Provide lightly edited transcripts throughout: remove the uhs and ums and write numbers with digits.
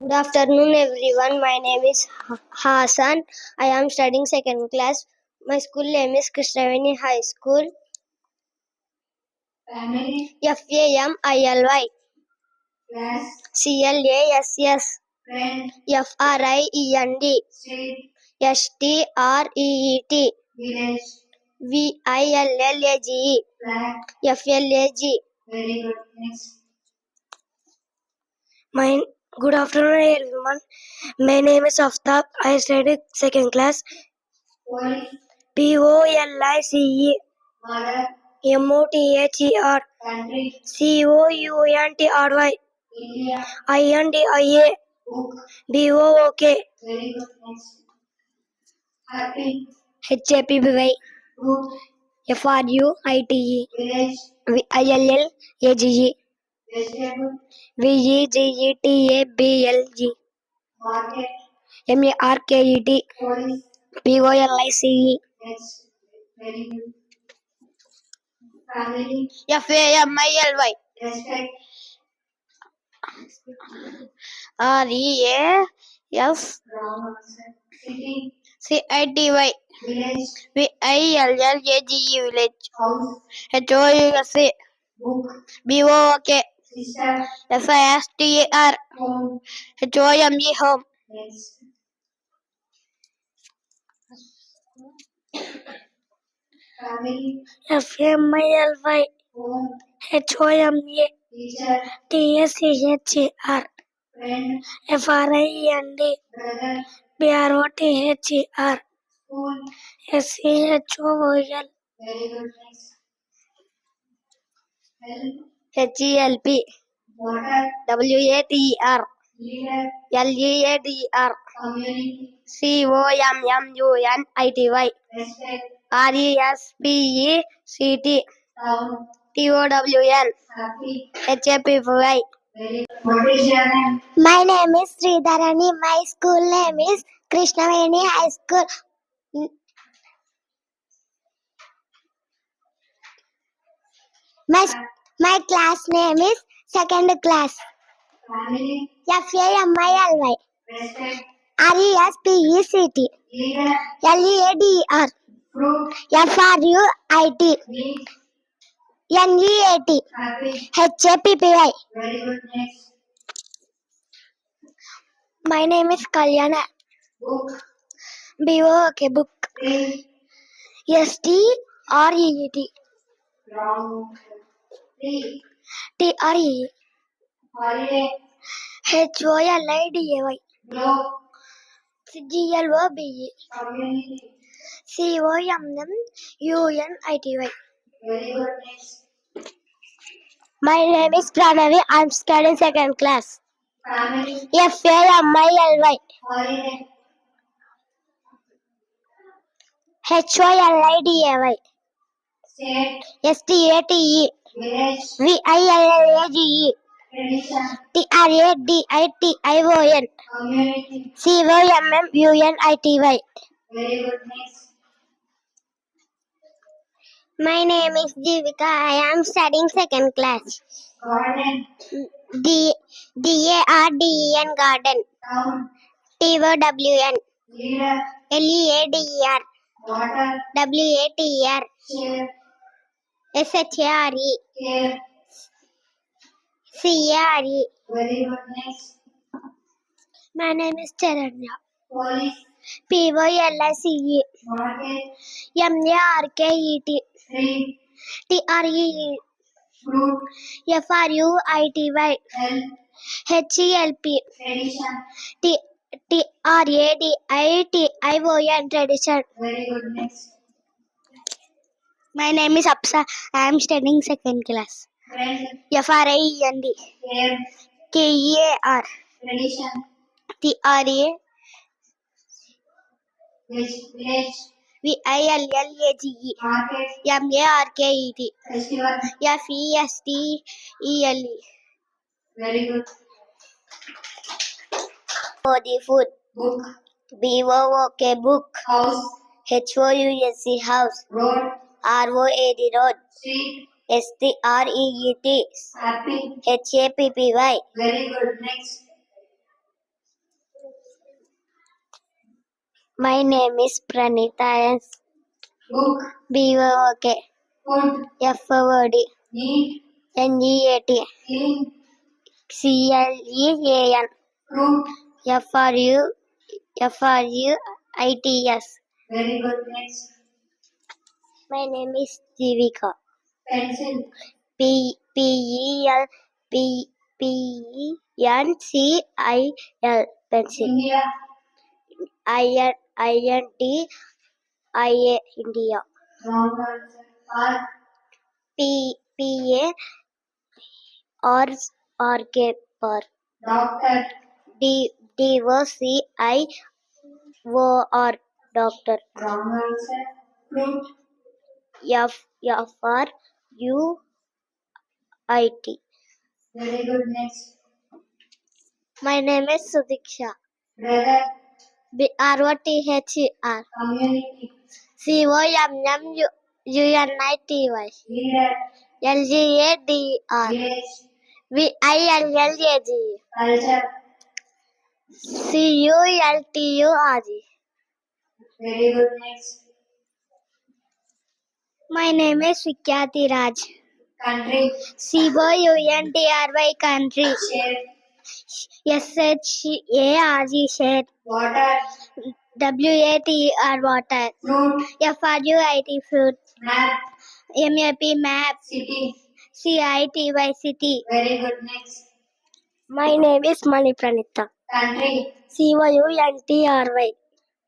Good afternoon, everyone. My name is Hassan. I am studying second class. My school name is Krishnaveni High School. Family. FAMILY. Class. CLASS. Friend. FRIEND. Street. STREET. Village. VILLAGE. Flag. FLAG. Very good. Next. Good afternoon, everyone. My name is Aftab. I study second class. Police. POLICE. Mother. MOTHER. Country. COUNTRY. India. INDIA. Book. BOOK. Very good. Next. Happy. HAPPY. Fruit. FRUITE. Village. ILLAGE. Vegetable. VEGETABLG. Market. MARKET. Police. POLICE. Next. Very good. Family. FAMILY. Respect. REAS. Wrong answer. City. CITY. Village. VILLAGE. Village. House. HOUSE. Book. BOOK. Sister. SISTER. Home. HOME. Home. Next. Family. FAMILY. Home. HOME. Teacher. TSCHER. Friend. FRIEND. Brother. BROTHER. School. SCHOOL. Very good. Next. HELP. Water. WATER. Leader. LEADR. Community. COMMUNITY. Respect. RESPECT. Town. TOWN. Happy. HAPPY. Very good. What is your name? My name is Sridharani. My school name is Krishnaveni High School. My class name is second class. Family. FAMILY. Respect. RESPECT. Leader. LEADR. Fruit. FRUIT. Meat. NEAT. Happy. HAPPY. Very good. Next. My name is Kalyana. Book. BOOK. Book. Tree. STREET. Wrong. Tree. TRE. Holiday. HOLIDAY. Globe. GLOBE. Community. COMMUNITY. Very good. Next. My name is Pranavi. I'm studying second class. Family. FAMILY. Holiday. HOLIDAY. State. STATE. Village. VILLAGE. Tradition. TRADITION. Community. COMMUNITY. Very good. Next. My name is Jivika. I am studying second class. Garden. GARDEN. Garden. Town. TOWN. Leader. LEADER. Water. WATR. Share. SHARE. Care. CARE. Very good. Next. My name is Charanya. Police. PYLICE. Market. MARKET. Tree. TREE. Fruit. FRUITY. Health. HELP. Tradition. TRADITION. Tradition. Very good. Next. My name is Apsa. I am studying second class. Friend. FRIEND. Care. KEAR. Tradition. TRA. Village. VILLAGE. Market. MARKET. Festival. FESTEL. Very good. Body food. Book. BOOK. Book. House. HOUSE. House. Road. ROAD. Road. Street. STREET. Happy. HAPPY. Very good. Next. My name is Pranita and Book. BOK Food. FOD Neat. NEAT Clean. CLEAN Fruit. FRUITS. Very good. Next. My name is Jivika. Pencil. PEL PENCIL pencil. India. INDIA India. Wrong answer. Park. PA RK Park. Doctor. DOCIOR doctor. Wrong answer. Fruit. FRUIT. Very good. Next. My name is Sudiksha. Brother. ROTHER. Community. COMMUNITY. Leader. LGADR. Village. VILLAG. Culture. CULTUR. Very good. Next. My name is Vikyati Raj. Country. COUNTRY country. Share. SHARG share. Water. WATR water. Fruit. FRUIT fruit. Map. MAP map. City. CITY city. Very good. Next. My name is Mani Pranita. Country. COUNTRY.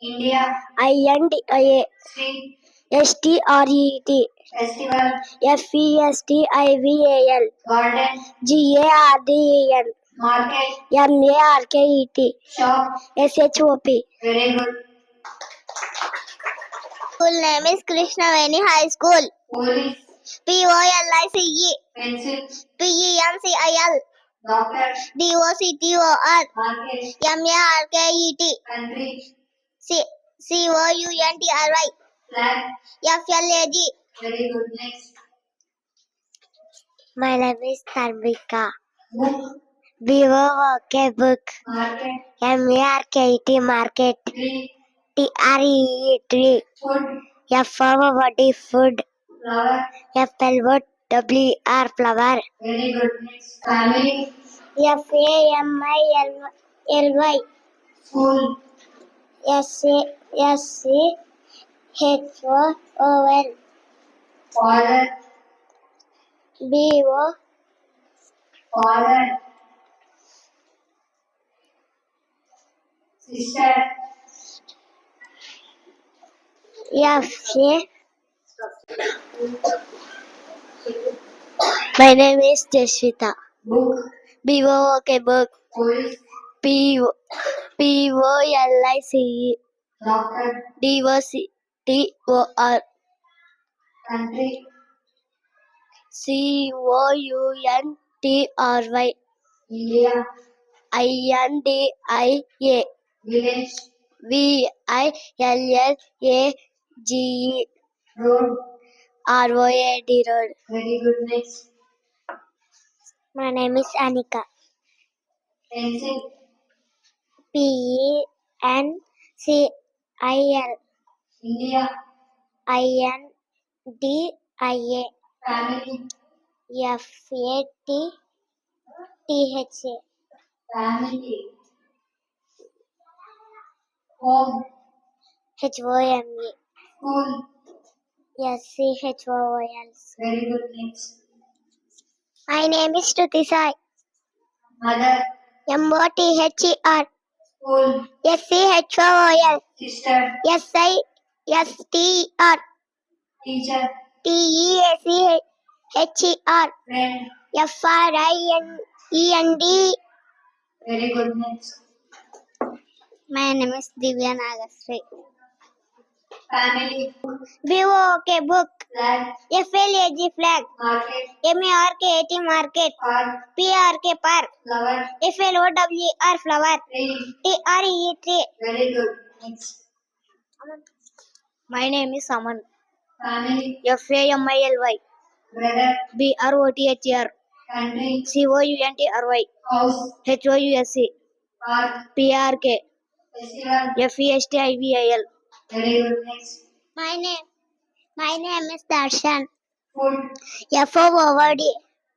India. INDIA. Street. STRET. Festival. FESTIVAL. Garden. GARDEN. Market. MARKET. Shop. SHOP. Very good. School name is Krishnaveni High School. Police. POLICE. Pencil. PENCIL. Doctor. DOCTOR. Market. MARKET. Country. COUNTRY. Flag. FLAG. Very good. Next. My name is Tarvika. Book. BOK book. Market. MARKET market. Tree. TREE tree. Food. FOD food. Flower. FLOWR flower. Very good. Next. Family. FAMILY. School. SCHOOL. Father. BO. Father. Sister. FA. My name is Jashvita. Book. BOK book. Police. POLICE. Doctor. DOCTOR. Country. COUNTRY. India. INDIA. Village. VILLAGE. Road. ROAD road. Very good. Next. My name is Anika. Pencil. PENCIL. India. INDIA. Family. FATTHA. Family. Home. HOME. School. SCHOOL. Very good. Next. My name is Shruti Sai. Mother. MOTHER. School. SCHOOL. Sister. SISTR. Teacher. TEACHER. Friend. FRIEND. Very good. Next. My name is Divya Nagasri. Family. BOK book. Flag. FLAG flag. Market. MARKET market. Park. PRK park. Flower. FLOWR flower. Tree. TRE tree. Very good. Next. My name is Aman. Family. FAMILY. Brother. BROTHER. Country. COUNTRY. House. HOUSE. Park. PRK. Festival. Festival. Very good. Next. My name is Darshan. Food. FOOD.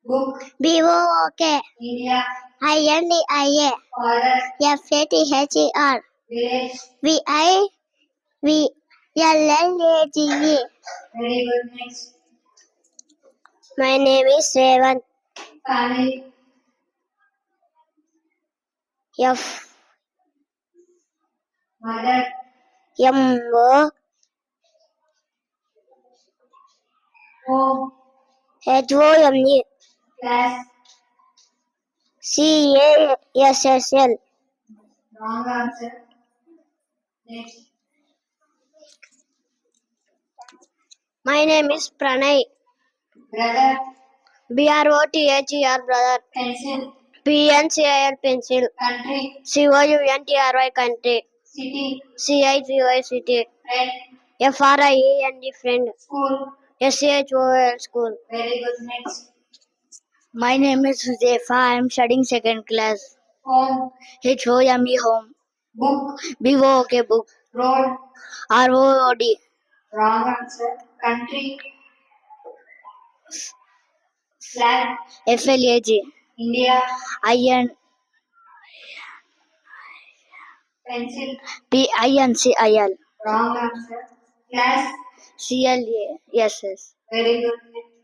Book. BOOK. India. INDIA. Father. FATHER. Village. VIVLLAGE. Very good. Next. My name is Revan. Family. F Mother. MO Home. HOME Class. CASSL. Wrong answer. Next. My name is Pranay. Brother. BROTHER brother. Pencil. PNCIL pencil. Country. COUNTRY country. City. CITY city. Friend. FRIEND friend. School. SCHOL school. Very good. Next. My name is Huzefa. I am studying second class. Home. HOME home. Book. BOOK book. Road. ROOD. Wrong answer. Country. Flag. FLAG. India. IN Pencil. PINCIL. Wrong answer. Class. CLASS. Very good.